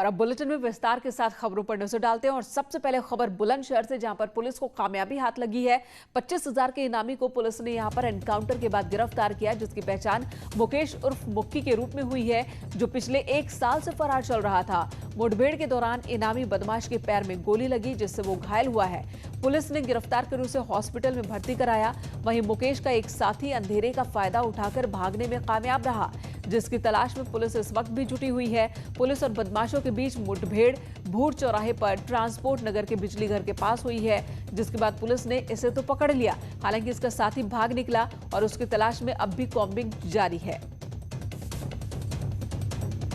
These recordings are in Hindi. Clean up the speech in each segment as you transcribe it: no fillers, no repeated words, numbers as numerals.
और अब बुलेटिन में विस्तार के साथ खबरों पर नजर डालते हैं और सबसे पहले खबर बुलंदशहर से, जहां पर पुलिस को कामयाबी हाथ लगी है। 25,000 के इनामी को पुलिस ने यहां पर एनकाउंटर के बाद गिरफ्तार किया, जिसकी पहचान मुकेश उर्फ मुक्की के रूप में हुई है, जो पिछले 1 साल से फरार चल रहा था। मुठभेड़ के दौरान इनामी बदमाश के पैर में गोली लगी, जिससे वो घायल हुआ है। पुलिस ने गिरफ्तार कर उसे हॉस्पिटल में भर्ती कराया। वहीं मुकेश का एक साथी अंधेरे का फायदा उठाकर भागने में कामयाब रहा, जिसकी तलाश में पुलिस इस वक्त भी जुटी हुई है। पुलिस और बदमाशों के बीच मुठभेड़ भूड़ चौराहे पर ट्रांसपोर्ट नगर के बिजली घर के पास हुई है, जिसके बाद पुलिस ने इसे तो पकड़ लिया। हालांकि इसका साथी भाग निकला और उसकी तलाश में अब भी कॉम्बिंग जारी है।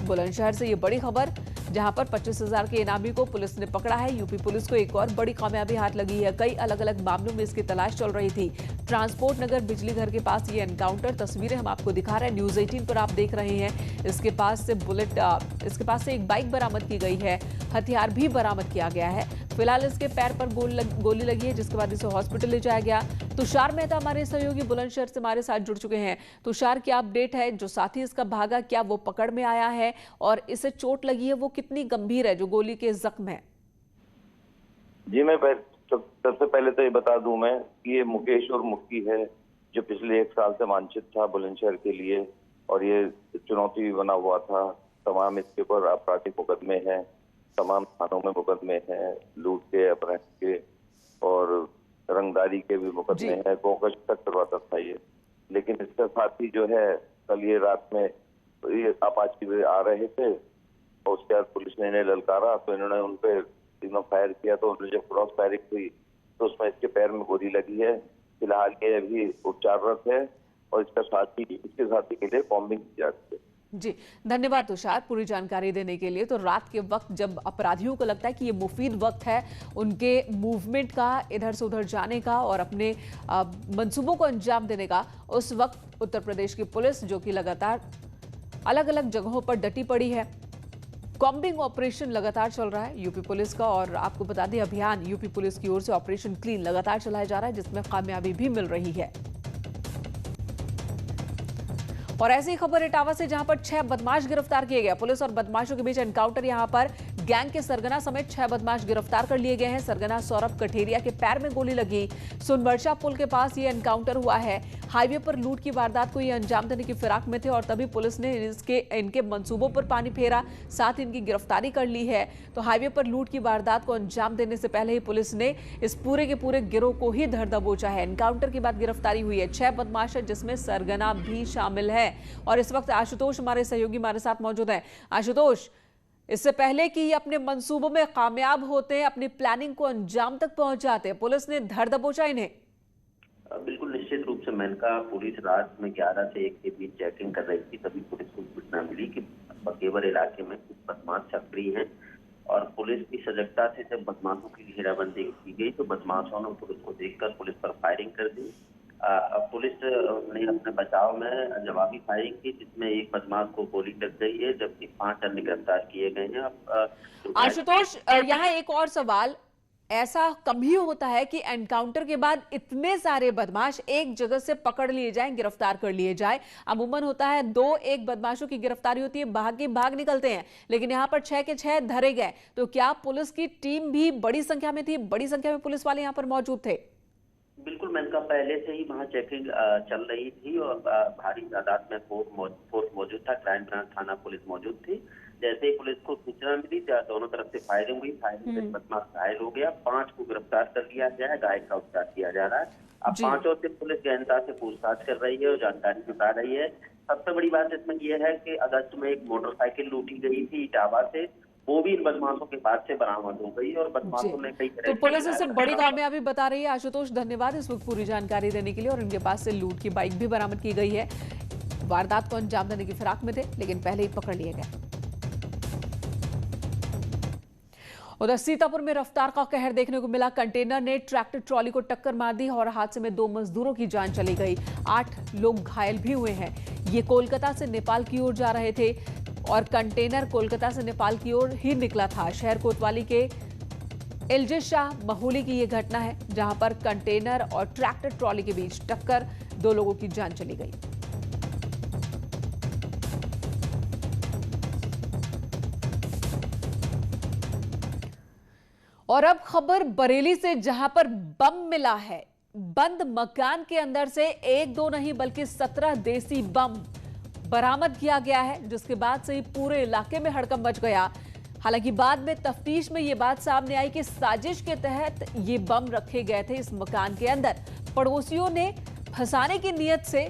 बुलंदशहर से ये बड़ी खबर, जहां पर 25,000 के इनामी को पुलिस ने पकड़ा है। यूपी पुलिस को एक और बड़ी कामयाबी हाथ लगी है। कई अलग अलग मामलों में इसकी तलाश चल रही थी। ट्रांसपोर्ट नगर बिजली घर के पास ये एनकाउंटर, तस्वीरें हम आपको दिखा रहे हैं, न्यूज़ 18 पर आप देख रहे हैं। इसके पास से एक बाइक बरामद की गई है, हथियार भी बरामद किया गया है। फिलहाल इसके पैर पर गोली लगी है, जिसके बाद इसे हॉस्पिटल ले जाया गया। तुषार मेहता हमारे सहयोगी बुलंदशहर से हमारे साथ जुड़ चुके हैं। तुषार, क्या अपडेट है? जो साथी इसका भागा, क्या वो पकड़ में आया है और इसे चोट लगी है वो कितनी गंभीर है, जो गोली के जख्म है? जी, मैं सबसे पहले तो ये बता दूं मैं कि ये मुकेश और मुक्की है, जो पिछले 1 साल से वांछित था बुलंदशहर के लिए, और ये चुनौती भी बना हुआ था। तमाम इसके ऊपर आपराधिक मुकदमे हैं, तमाम थानों में मुकदमे हैं, लूट के, अपहरण के और रंगदारी के भी मुकदमे हैं। गोकश तक करवाता था ये। लेकिन इसका साथी जो है, कल ये रात में ये अपाची में आ रहे थे और उसके बाद पुलिस ने इन्हें ललकारा, तो इन्होंने उन पे फायर किया। तो उन्होंने जब क्रॉस फायरिंग हुई तो उसमें इसके पैर में गोली लगी है। फिलहाल ये अभी उपचाररत है और इसके साथी के लिए कॉम्बिंग की जाती है। जी, धन्यवाद तुषार पूरी जानकारी देने के लिए। तो रात के वक्त जब अपराधियों को लगता है कि ये मुफीद वक्त है उनके मूवमेंट का, इधर से उधर जाने का और अपने मंसूबों को अंजाम देने का, उस वक्त उत्तर प्रदेश की पुलिस, जो कि लगातार अलग अलग जगहों पर डटी पड़ी है, कॉम्बिंग ऑपरेशन लगातार चल रहा है यूपी पुलिस का। और आपको बता दें, अभियान यूपी पुलिस की ओर से ऑपरेशन क्लीन लगातार चलाया जा रहा है, जिसमें कामयाबी भी मिल रही है। और ऐसी खबर इटावा से, जहां पर 6 बदमाश गिरफ्तार किए गए। पुलिस और बदमाशों के बीच एनकाउंटर। यहां पर गैंग के सरगना समेत 6 बदमाश गिरफ्तार कर लिए गए हैं। सरगना सौरभ कठेरिया के पैर में गोली लगी। सोनवर्षा पुल के पास ये एनकाउंटर हुआ है। हाईवे पर लूट की वारदात को ये अंजाम देने की फिराक में थे और तभी पुलिस ने इनके मंसूबों पर पानी फेरा, साथ इनकी गिरफ्तारी कर ली है। तो हाईवे पर लूट की वारदात को अंजाम देने से पहले ही पुलिस ने इस पूरे के पूरे गिरोह को ही धर दबोचा है। एनकाउंटर के बाद गिरफ्तारी हुई है। 6 बदमाश है, जिसमें सरगना भी शामिल है। और इस वक्त आशुतोष हमारे सहयोगी हमारे साथ मौजूद हैं। आशुतोष, इससे पहले कि अपने मंसूबों में कामयाब होते हैं, अपनी प्लानिंग को अंजाम तक पहुंच जाते हैं, पुलिस ने धर दबोचा इन्हें। बिल्कुल निश्चित रूप से मेनका पुलिस रात में 11 से 1 के बीच चेकिंग कर रही थी, तभी पुलिस को सूचना मिली कि बकेवर इलाके में कुछ बदमाश सक्रिय हैं। और पुलिस की सजगता से जब बदमाशों की घेराबंदी की गई तो बदमाशों ने पुलिस को देखकर पुलिस पर फायरिंग कर दी। पुलिस ने अपने बचाव में जवाबी फायरिंग की, जिसमें एक बदमाश को गोली लग गई है, जबकि 5 अन्य गिरफ्तार किए गए हैं। आशुतोष, यहाँ एक और सवाल, ऐसा कम ही होता है कि एनकाउंटर के बाद इतने सारे बदमाश एक जगह से पकड़ लिए जाएं, गिरफ्तार कर लिए जाएं। अमूमन होता है 2-1 बदमाशों की गिरफ्तारी होती है, भाग निकलते हैं, लेकिन यहां पर 6 के 6 धरे गए। तो क्या पुलिस की टीम भी बड़ी संख्या में थी, बड़ी संख्या में पुलिस वाले यहां पर मौजूद थे? बिल्कुल मेनका, पहले से ही वहाँ चेकिंग चल रही थी और भारी तादाद में फोर्स मौजूद था। क्राइम ब्रांच थाना पुलिस मौजूद थी। जैसे ही पुलिस को सूचना मिली, दोनों तरफ से फायरिंग हुई। फायरिंग से बदमाश घायल हो गया। 5 को गिरफ्तार कर लिया गया है, घायल का उपचार किया जा रहा है। अब 5 से पुलिस गहनता से पूछताछ कर रही है और जानकारी जुटा रही है। सबसे बड़ी बात इसमें यह है कि अगस्त में एक मोटरसाइकिल लूटी गई थी इटावा से, वो भी इन बदमाशों के पास से बरामद हो गई और बदमाशों ने कई तो पुलिस इसे बड़ी कामयाबी बता रही है। आशुतोष, धन्यवाद इस वक्त पूरी जानकारी देने के लिए। और इनके पास से लूट की बाइक भी बरामद की गई है। वारदात को अंजाम देने की फिराक में थे, लेकिन पहले ही पकड़ लिए गए। उधर सीतापुर में रफ्तार का कहर देखने को मिला। कंटेनर ने ट्रैक्टर ट्रॉली को टक्कर मार दी और हादसे में 2 मजदूरों की जान चली गई। 8 लोग घायल भी हुए हैं। ये कोलकाता से नेपाल की ओर जा रहे थे और कंटेनर कोलकाता से नेपाल की ओर ही निकला था। शहर कोतवाली के एलजे शाह महोली की यह घटना है, जहां पर कंटेनर और ट्रैक्टर ट्रॉली के बीच टक्कर, 2 लोगों की जान चली गई। और अब खबर बरेली से, जहां पर बम मिला है। बंद मकान के अंदर से एक दो नहीं बल्कि 17 देसी बम बरामद किया गया है, जिसके बाद से ही पूरे इलाके में हड़कंप मच गया। हालांकि बाद में तफ्तीश में यह बात सामने आई कि साजिश के तहत ये बम रखे गए थे इस मकान के अंदर। पड़ोसियों ने फंसाने की नीयत से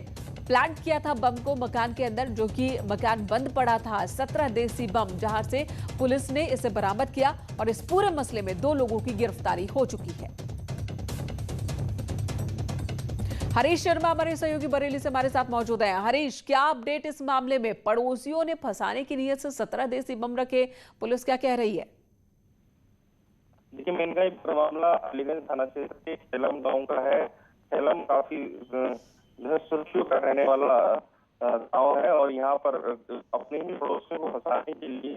प्लांट किया था बम को मकान के अंदर, जो कि मकान बंद पड़ा था। 17 देसी बम, जहां से पुलिस ने इसे बरामद किया और इस पूरे मसले में 2 लोगों की गिरफ्तारी हो चुकी है। हरीश शर्मा हमारे सहयोगी बरेली से हमारे साथ मौजूद हैं। हरीश, क्या अपडेट इस मामले में? पड़ोसियों ने फंसाने की नीयत से 17 देसी बम रखे, पुलिस क्या कह रही है? देखिए, मेनका मामला अलीगंज थाना क्षेत्र के खेलम गांव का है। खेलम काफी सुर्खियों का रहने वाला गांव है और यहाँ पर अपने ही पड़ोसियों को फंसाने के लिए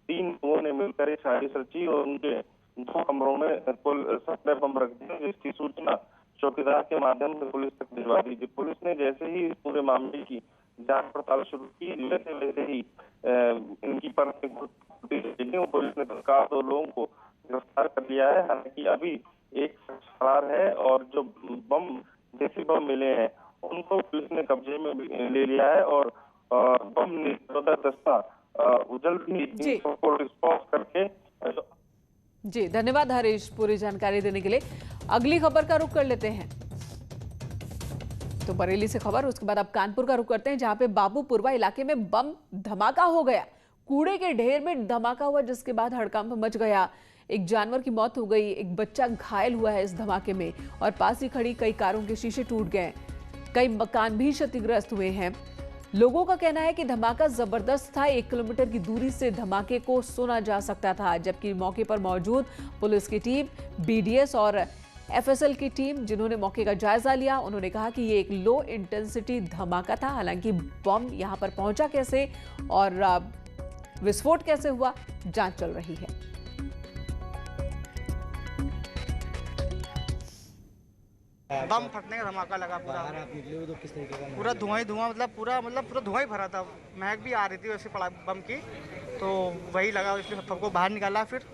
3 लोगों ने मिलकर एक साजिश रची और उनके 2 कमरों में कुल 17 बम रख दिए, जिसकी सूचना चौकीदार के माध्यम से पुलिस तक भिजवा दी थी। पुलिस ने जैसे ही इस पूरे मामले की जांच पड़ताल शुरू की, वैसे ही इनकी परतें पुलिस ने तत्काल 2 लोगों को गिरफ्तार कर लिया है। हालांकि अभी एक फरार है और जो देसी बम मिले हैं उनको पुलिस ने कब्जे में ले लिया है और बम निरोधक दस्ता जल्द ही रिस्पॉन्स करके। जी, धन्यवाद हरीश पूरी जानकारी देने के लिए। अगली खबर का रुख कर लेते हैं। तो बरेली से खबर, उसके बाद अब कानपुर का रुख करते हैं, जहां पे बाबूपुरवा इलाके में बम धमाका हो गया। कूड़े के ढेर में धमाका हुआ, जिसके बाद हड़कंप मच गया। एक जानवर की मौत हो गई, एक बच्चा घायल हुआ है इस धमाके में और पास ही खड़ी कई कारों के शीशे टूट गए। कई मकान भी क्षतिग्रस्त हुए हैं। लोगों का कहना है कि धमाका जबरदस्त था। 1 किलोमीटर की दूरी से धमाके को सुना जा सकता था, जबकि मौके पर मौजूद पुलिस की टीम, बीडीएस और एफएसएल की टीम, जिन्होंने मौके का जायजा लिया, उन्होंने कहा कि ये एक लो इंटेंसिटी धमाका था। हालांकि बम यहां पर पहुंचा कैसे और विस्फोट कैसे हुआ, जांच चल रही है। बम फटने का धमाका लगा, पूरा धुआं ही धुआं, मतलब पूरा धुआं ही भरा था। महक भी आ रही थी वैसे पड़ा बम की, तो वही लगा, इसलिए सबको बाहर निकाला। फिर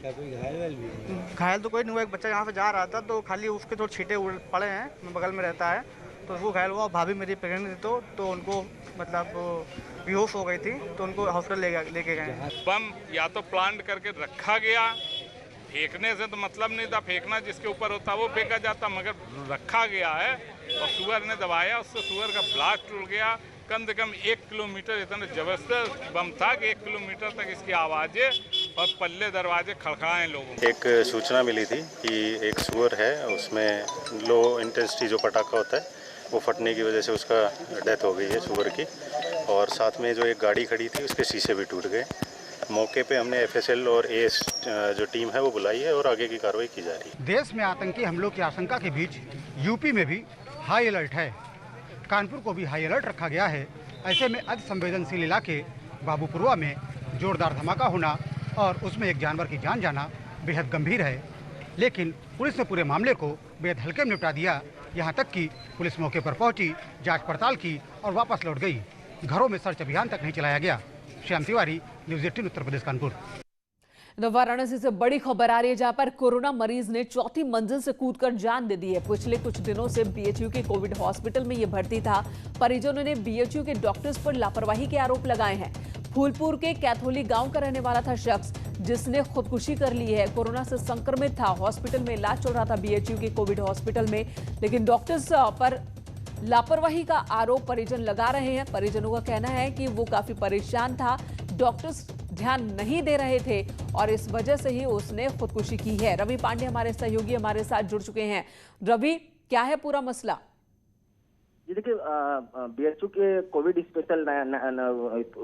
क्या कोई घायल भी? घायल तो कोई नहीं हुआ। एक बच्चा यहाँ से जा रहा था तो खाली उसके थोड़े छींटे पड़े हैं, बगल में रहता है, तो वो घायल हुआ। भाभी मेरी प्रेग्नेंट थी तो उनको मतलब बेहोश हो गई थी, तो उनको हॉस्पिटल लेके गए। बम या तो प्लांट करके रखा गया, फेंकने से तो मतलब नहीं था, फेंकना जिसके ऊपर होता वो फेंका जाता, मगर रखा गया है और सुअर ने दबाया, उससे सुअर का ब्लास्ट टूट गया। कम से कम 1 किलोमीटर इतना जबरदस्त बम था कि 1 किलोमीटर तक इसकी आवाज़ें और पल्ले दरवाजे खड़खड़ाए लोगों को। एक सूचना मिली थी कि एक सुअर है, उसमें लो इंटेंसिटी जो पटाखा होता है वो फटने की वजह से उसका डेथ हो गई है सुअर की, और साथ में जो एक गाड़ी खड़ी थी उसके शीशे भी टूट गए। मौके पे हमने एफएसएल और एएस जो टीम है वो बुलाई है और आगे की कार्रवाई की जा रही है। देश में आतंकी हमलों की आशंका के बीच यूपी में भी हाई अलर्ट है। कानपुर को भी हाई अलर्ट रखा गया है। ऐसे में अति संवेदनशील इलाके बाबूपुरवा में जोरदार धमाका होना और उसमें एक जानवर की जान जाना बेहद गंभीर है, लेकिन पुलिस ने पूरे मामले को बेहद हल्के में निपटा दिया। यहाँ तक कि पुलिस मौके पर पहुंची, जांच पड़ताल की और वापस लौट गई। घरों में सर्च अभियान तक नहीं चलाया गया। श्याम तिवारी, न्यूज़ 18 उत्तर प्रदेश, कानपुर। वाराणसी से बड़ी खबर आ रही है, जहां पर कोरोना मरीज ने 4थी मंजिल से कूदकर जान दे दी है। पिछले कुछ दिनों से बीएचयू के कोविड हॉस्पिटल में ये भर्ती था। परिजनों ने बीएचयू के डॉक्टर्स पर लापरवाही के आरोप लगाए हैं। फूलपुर के कैथोली गांव का रहने वाला था शख्स, जिसने खुदकुशी कर ली है। कोरोना से संक्रमित था, हॉस्पिटल में इलाज चल रहा था बीएचयू के कोविड हॉस्पिटल में, लेकिन डॉक्टर्स पर लापरवाही का आरोप परिजन लगा रहे हैं। परिजनों का कहना है कि वो काफी परेशान था, डॉक्टर्स ध्यान नहीं दे रहे थे और इस वजह से ही उसने खुदकुशी की है। रवि पांडे हमारे सहयोगी हमारे साथ जुड़ चुके हैं। रवि, क्या है पूरा मसला? जी देखिए, बीएचयू के Covid special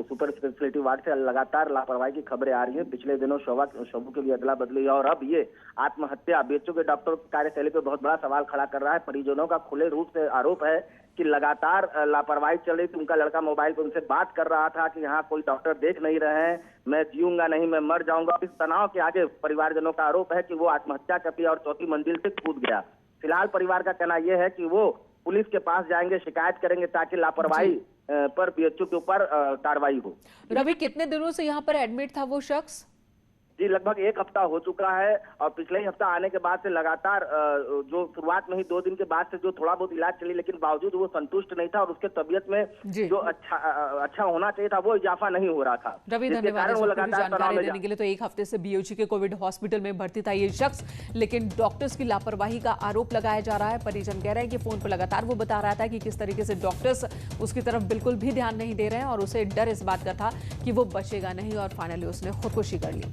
super speciality ward से लगातार लापरवाही की खबरें आ रही हैं। पिछले दिनों शवों की भी अदला बदली और अब ये आत्महत्या बीएचयू के डॉक्टर कार्यशैली पे बहुत बड़ा सवाल खड़ा कर रहा है। परिजनों का खुले रूप से आरोप है कि लगातार लापरवाही चल रही थी। उनका लड़का मोबाइल पर उनसे बात कर रहा था कि यहाँ कोई डॉक्टर देख नहीं रहे हैं, मैं जीऊंगा नहीं, मैं मर जाऊंगा। इस तनाव के आगे परिवारजनों का आरोप है कि वो आत्महत्या कर लिया और 4थी मंजिल से कूद गया। फिलहाल परिवार का कहना यह है कि वो पुलिस के पास जाएंगे, शिकायत करेंगे ताकि लापरवाही पर बीएचयू के ऊपर कार्रवाई हो। रवि, कितने दिनों से यहाँ पर एडमिट था वो शख्स? जी लगभग एक हफ्ता हो चुका है और पिछले ही हफ्ता आने के बाद से लगातार जो शुरुआत में ही 2 दिन के बाद से जो थोड़ा बहुत इलाज चली, लेकिन बावजूद वो संतुष्ट नहीं था और उसके तबीयत में जो अच्छा होना चाहिए था वो इजाफा नहीं हो रहा था। रवि धन्यवाद जानकारी देने के लिए। तो एक हफ्ते से बीओजी के कोविड हॉस्पिटल में भर्ती था ये शख्स, लेकिन डॉक्टर्स की लापरवाही का आरोप लगाया जा रहा है। परिजन कह रहे हैं कि फोन पर लगातार वो बता रहा था कि किस तरीके से डॉक्टर्स उसकी तरफ बिल्कुल भी ध्यान नहीं दे रहे हैं और उसे डर इस बात का था कि वो बचेगा नहीं और फाइनली उसने खुदकुशी कर ली।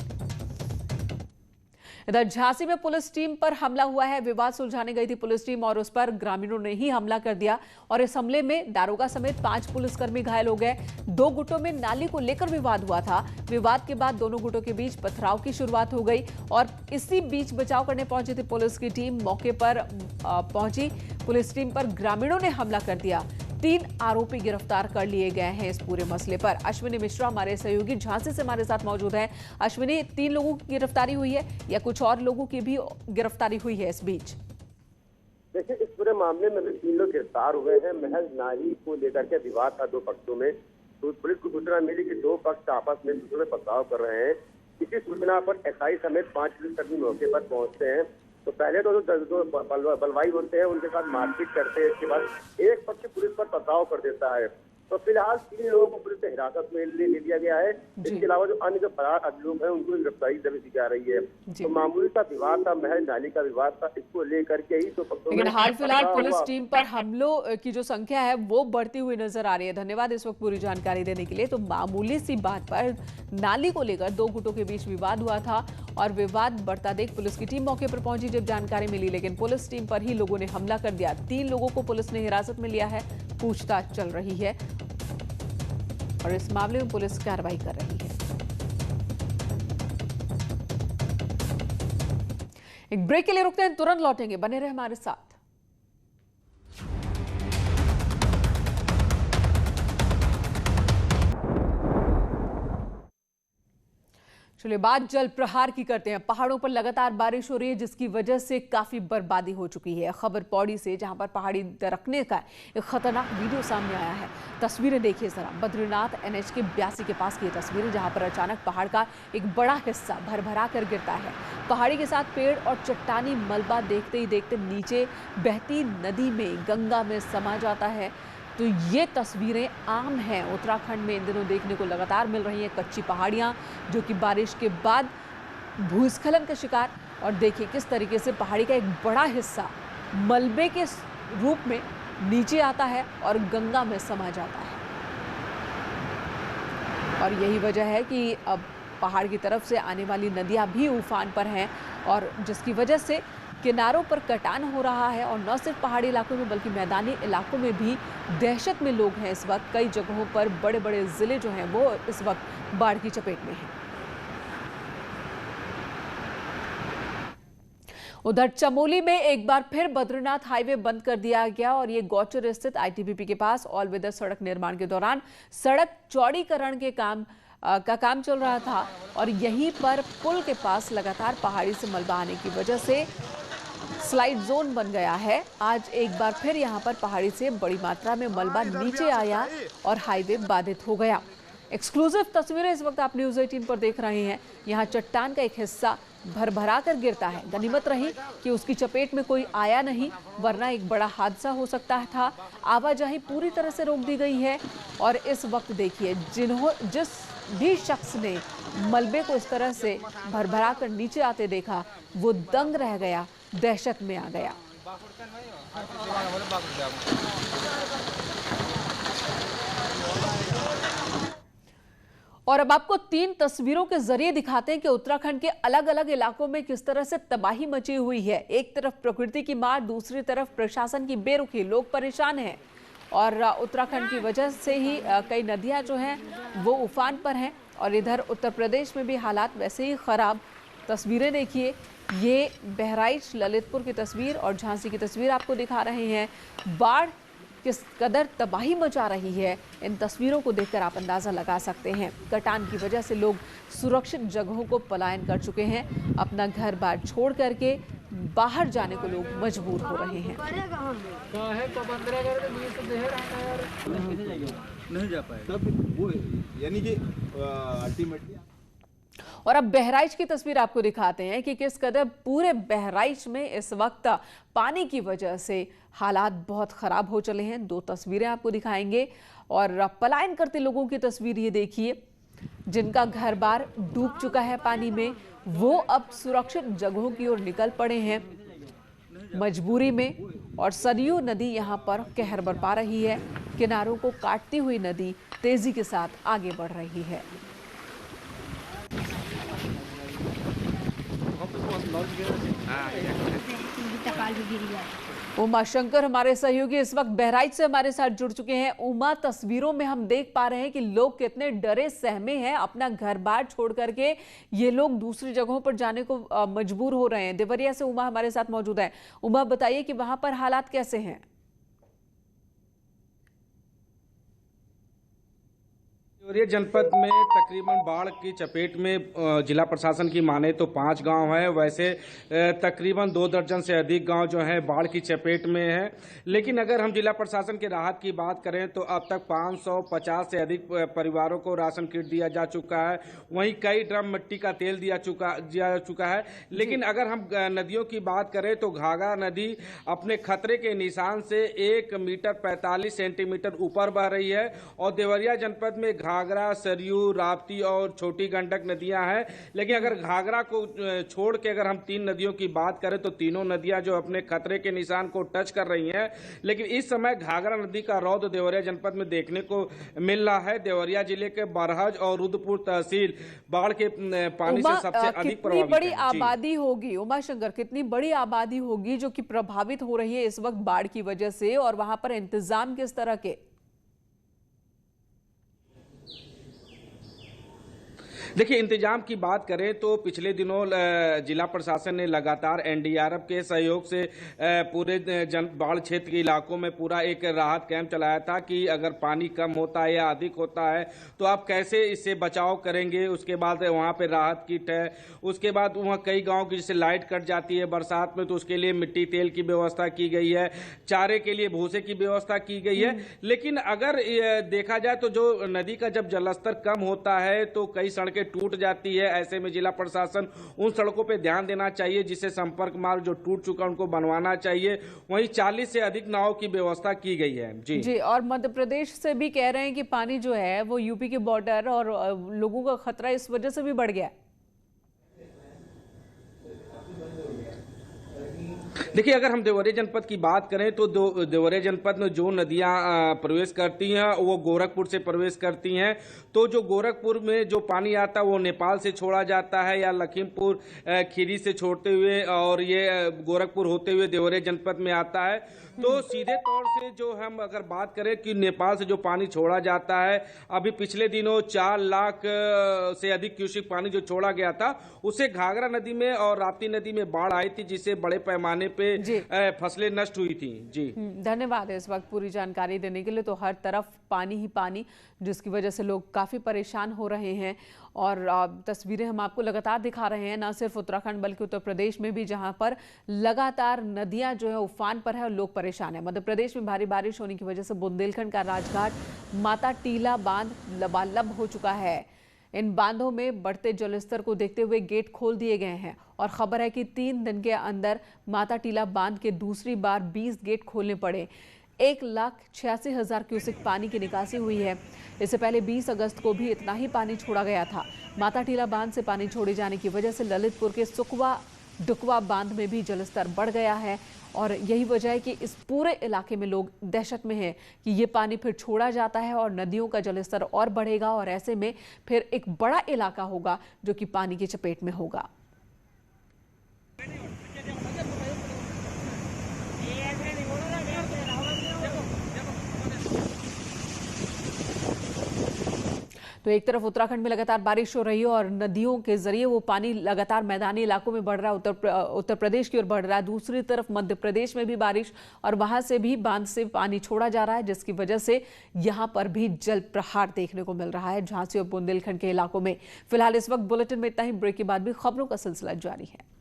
इधर झांसी में पुलिस टीम पर हमला हुआ है। विवाद सुलझाने गई थी पुलिस टीम और उस पर ग्रामीणों ने ही हमला कर दिया और इस हमले में दारोगा समेत 5 पुलिसकर्मी घायल हो गए। 2 गुटों में नाली को लेकर विवाद हुआ था। विवाद के बाद दोनों गुटों के बीच पथराव की शुरुआत हो गई और इसी बीच बचाव करने पहुंची थी पुलिस की टीम। मौके पर पहुंची पुलिस टीम पर ग्रामीणों ने हमला कर दिया। 3 आरोपी गिरफ्तार कर लिए गए हैं इस पूरे मसले पर। अश्विनी मिश्रा हमारे सहयोगी झांसी से हमारे साथ मौजूद हैं। अश्विनी, 3 लोगों की गिरफ्तारी हुई है या कुछ और लोगों की भी गिरफ्तारी हुई है इस बीच? देखिए, इस पूरे मामले में भी 3 लोग गिरफ्तार हुए हैं। महज नाली को लेकर के विवाद था 2 पक्षों में। तो पुलिस को सूचना मिली कि 2 पक्ष आपस में दूसरे पथराव कर रहे हैं। इसी सूचना पर एसआई समेत 5 पुलिसकर्मी मौके पर पहुंचते हैं। तो पहले तो जो बलवाई होते हैं उनके साथ मारपीट करते हैं। इसके बाद एक पक्ष पुलिस पर पथराव कर देता है। तो फिलहाल 3 लोगों को पुलिस ने हिरासत में ले लिया गया है। इसके अलावा जो अन्य जो फरार लोग हैं उनको गिरफ्तारी दबी दी जा रही है। तो मामूली सा विवाद था, महज नाली का विवाद था, इसको लेकर के ही तो लेकिन हाल फिलहाल पुलिस टीम पर हमलों की जो संख्या है वो बढ़ती हुई नजर आ रही है। धन्यवाद इस वक्त पूरी जानकारी देने के लिए। तो मामूली सी बात पर नाली को लेकर 2 गुटों के बीच विवाद हुआ था और विवाद बढ़ता देख पुलिस की टीम मौके पर पहुंची जब जानकारी मिली, लेकिन पुलिस टीम पर ही लोगों ने हमला कर दिया। 3 लोगों को पुलिस ने हिरासत में लिया है, पूछताछ चल रही है और इस मामले में पुलिस कार्रवाई कर रही है। एक ब्रेक के लिए रुकते हैं, तुरंत लौटेंगे, बने रहे हमारे साथ। चलिए बात जल प्रहार की करते हैं। पहाड़ों पर लगातार बारिश हो रही है जिसकी वजह से काफी बर्बादी हो चुकी है। खबर पौड़ी से, जहां पर पहाड़ी दरकने का एक खतरनाक वीडियो सामने आया है। तस्वीरें देखिए जरा, बद्रीनाथ NH के 82 के पास की तस्वीरें, जहां पर अचानक पहाड़ का एक बड़ा हिस्सा भरभरा कर गिरता है। पहाड़ी के साथ पेड़ और चट्टानी मलबा देखते ही देखते नीचे बहती नदी में, गंगा में समा जाता है। तो ये तस्वीरें आम हैं उत्तराखंड में इन दिनों देखने को लगातार मिल रही हैं। कच्ची पहाड़ियाँ जो कि बारिश के बाद भूस्खलन का शिकार, और देखिए किस तरीके से पहाड़ी का एक बड़ा हिस्सा मलबे के रूप में नीचे आता है और गंगा में समा जाता है। और यही वजह है कि अब पहाड़ की तरफ से आने वाली नदियाँ भी उफान पर हैं और जिसकी वजह से किनारों पर कटान हो रहा है। और न सिर्फ पहाड़ी इलाकों में बल्कि मैदानी इलाकों में भी दहशत में लोग हैं इस वक्त। कई जगहों पर बड़े बड़े जिले जो हैं वो इस वक्त बाढ़ की चपेट में हैं। उधर चमोली में एक बार फिर बद्रीनाथ हाईवे बंद कर दिया गया और ये गौचर स्थित ITBP के पास ऑल वेदर सड़क निर्माण के दौरान सड़क चौड़ीकरण के काम चल रहा था और यहीं पर पुल के पास लगातार पहाड़ी से मलबा आने की वजह से स्लाइड जोन बन गया है। आज एक बार फिर यहां पर पहाड़ी से बड़ी मात्रा में मलबा नीचे आया और हाईवे बाधित हो गया। एक्सक्लूसिव तस्वीरें इस वक्त आप न्यूज़ 18 पर देख रहे हैं। यहाँ चट्टान का एक हिस्सा भरभरा कर गिरता है। गनीमत रही कि उसकी चपेट में कोई आया नहीं, वरना एक बड़ा हादसा हो सकता था। आवाजाही पूरी तरह से रोक दी गई है और इस वक्त देखिए जिस भी शख्स ने मलबे को इस तरह से भरभरा कर नीचे आते देखा वो दंग रह गया, दहशत में आ गया। और अब आपको 3 तस्वीरों के जरिए दिखाते हैं कि उत्तराखंड के अलग अलग इलाकों में किस तरह से तबाही मची हुई है। एक तरफ प्रकृति की मार, दूसरी तरफ प्रशासन की बेरुखी, लोग परेशान हैं और उत्तराखंड की वजह से ही कई नदियां जो हैं वो उफान पर हैं। और इधर उत्तर प्रदेश में भी हालात वैसे ही खराब। तस्वीरें देखिए, ये बहराइच ललितपुर की तस्वीर और झांसी की तस्वीर आपको दिखा रहे हैं। बाढ़ किस कदर तबाही मचा रही है, इन तस्वीरों को देखकर आप अंदाज़ा लगा सकते हैं। कटान की वजह से लोग सुरक्षित जगहों को पलायन कर चुके हैं। अपना घर बार छोड़ करके बाहर जाने को लोग मजबूर हो रहे हैं। नहीं जा पाए तब वो यानी कि अल्टीमेटली। और अब बहराइच की तस्वीर आपको दिखाते हैं कि किस कदर पूरे बहराइच में इस वक्त पानी की वजह से हालात बहुत खराब हो चले हैं। 2 तस्वीरें आपको दिखाएंगे और पलायन करते लोगों की तस्वीर ये देखिए, जिनका घर बार डूब चुका है पानी में, वो अब सुरक्षित जगहों की ओर निकल पड़े हैं मजबूरी में। और सरयू नदी यहां पर कहर बरपा रही है। किनारों को काटती हुई नदी तेजी के साथ आगे बढ़ रही है। उमा शंकर हमारे सहयोगी इस वक्त बहराइच से हमारे साथ जुड़ चुके हैं। उमा, तस्वीरों में हम देख पा रहे हैं कि लोग कितने डरे सहमे हैं। अपना घर बार छोड़ करके ये लोग दूसरी जगहों पर जाने को मजबूर हो रहे हैं। देवरिया से उमा हमारे साथ मौजूद है। उमा, बताइए कि वहां पर हालात कैसे हैं? देवरिया जनपद में तकरीबन बाढ़ की चपेट में जिला प्रशासन की माने तो 5 गांव हैं। वैसे तकरीबन 2 दर्जन से अधिक गांव जो हैं बाढ़ की चपेट में हैं। लेकिन अगर हम जिला प्रशासन के राहत की बात करें तो अब तक 550 से अधिक परिवारों को राशन किट दिया जा चुका है। वहीं कई ड्रम मिट्टी का तेल दिया चुका है। लेकिन अगर हम नदियों की बात करें तो घाघरा नदी अपने खतरे के निशान से 1 मीटर 45 सेंटीमीटर ऊपर बह रही है। और देवरिया जनपद में घाघरा, सरयू, राप्ती और छोटी गंडक नदियां हैं। लेकिन अगर घाघरा को छोड़ के अगर हम 3 नदियों की बात करें तो तीनों नदियां जो अपने खतरे के निशान को टच कर रही हैं। लेकिन इस समय घाघरा नदी का रौद्र देवरिया जनपद में देखने को मिल रहा है। देवरिया जिले के बरहज और रुद्रपुर तहसील बाढ़ के पानी से सबसे अधिक प्रभावित है। बड़ी आबादी होगी उमा शंकर, कितनी बड़ी आबादी होगी जो कि प्रभावित हो रही है इस वक्त बाढ़ की वजह से, और वहां पर इंतजाम किस तरह के? देखिए, इंतजाम की बात करें तो पिछले दिनों जिला प्रशासन ने लगातार एनडीआरएफ के सहयोग से पूरे बाढ़ क्षेत्र के इलाकों में पूरा एक राहत कैंप चलाया था कि अगर पानी कम होता है या अधिक होता है तो आप कैसे इससे बचाव करेंगे। उसके बाद वहां पे राहत किट है। उसके बाद वहां कई गांव की जैसे लाइट कट जाती है बरसात में तो उसके लिए मिट्टी तेल की व्यवस्था की गई है, चारे के लिए भूसे की व्यवस्था की गई है। लेकिन अगर देखा जाए तो जो नदी का जब जलस्तर कम होता है तो कई सड़कें टूट जाती है। ऐसे में जिला प्रशासन उन सड़कों पे ध्यान देना चाहिए जिससे संपर्क मार्ग जो टूट चुका उनको बनवाना चाहिए। वहीं 40 से अधिक नावों की व्यवस्था की गई है। जी, और मध्य प्रदेश से भी कह रहे हैं कि पानी जो है वो यूपी के बॉर्डर और लोगों का खतरा इस वजह से भी बढ़ गया है। देखिए, अगर हम देवरिया जनपद की बात करें तो देवरिया जनपद में जो नदियां प्रवेश करती हैं वो गोरखपुर से प्रवेश करती हैं। तो जो गोरखपुर में जो पानी आता है वो नेपाल से छोड़ा जाता है या लखीमपुर खीरी से छोड़ते हुए और ये गोरखपुर होते हुए देवरिया जनपद में आता है। तो सीधे तौर से जो हम अगर बात करें कि नेपाल से जो पानी छोड़ा जाता है, अभी पिछले दिनों 4 लाख से अधिक क्यूसेक पानी जो छोड़ा गया था उससे घाघरा नदी में और राप्ती नदी में बाढ़ आई थी जिससे बड़े पैमाने पे फसलें नष्ट हुई थी। जी, धन्यवाद इस वक्त पूरी जानकारी देने के लिए। तो हर तरफ पानी ही पानी, जिसकी वजह से लोग काफी परेशान हो रहे हैं। और तस्वीरें हम आपको लगातार दिखा रहे हैं, न सिर्फ उत्तराखंड बल्कि उत्तर प्रदेश में भी, जहां पर लगातार नदियां जो है उफान पर है और लोग परेशान है। मध्य प्रदेश में भारी बारिश होने की वजह से बुंदेलखंड का राजघाट माता टीला बांध लबालब हो चुका है। इन बांधों में बढ़ते जलस्तर को देखते हुए गेट खोल दिए गए हैं और खबर है कि 3 दिन के अंदर माता टीला बांध के दूसरी बार 20 गेट खोलने पड़े। 1,86,000 क्यूसेक पानी की निकासी हुई है। इससे पहले 20 अगस्त को भी इतना ही पानी छोड़ा गया था। माता टीला बांध से पानी छोड़े जाने की वजह से ललितपुर के सुकवा डुकवा बांध में भी जलस्तर बढ़ गया है और यही वजह है कि इस पूरे इलाके में लोग दहशत में हैं कि ये पानी फिर छोड़ा जाता है और नदियों का जलस्तर और बढ़ेगा और ऐसे में फिर एक बड़ा इलाका होगा जो कि पानी की चपेट में होगा। तो एक तरफ उत्तराखंड में लगातार बारिश हो रही है और नदियों के जरिए वो पानी लगातार मैदानी इलाकों में बढ़ रहा है, उत्तर प्रदेश की ओर बढ़ रहा है। दूसरी तरफ मध्य प्रदेश में भी बारिश और वहां से भी बांध से पानी छोड़ा जा रहा है, जिसकी वजह से यहां पर भी जल प्रहार देखने को मिल रहा है झांसी और बुंदेलखंड के इलाकों में। फिलहाल इस वक्त बुलेटिन में इतना ही। ब्रेक के बाद भी खबरों का सिलसिला जारी है।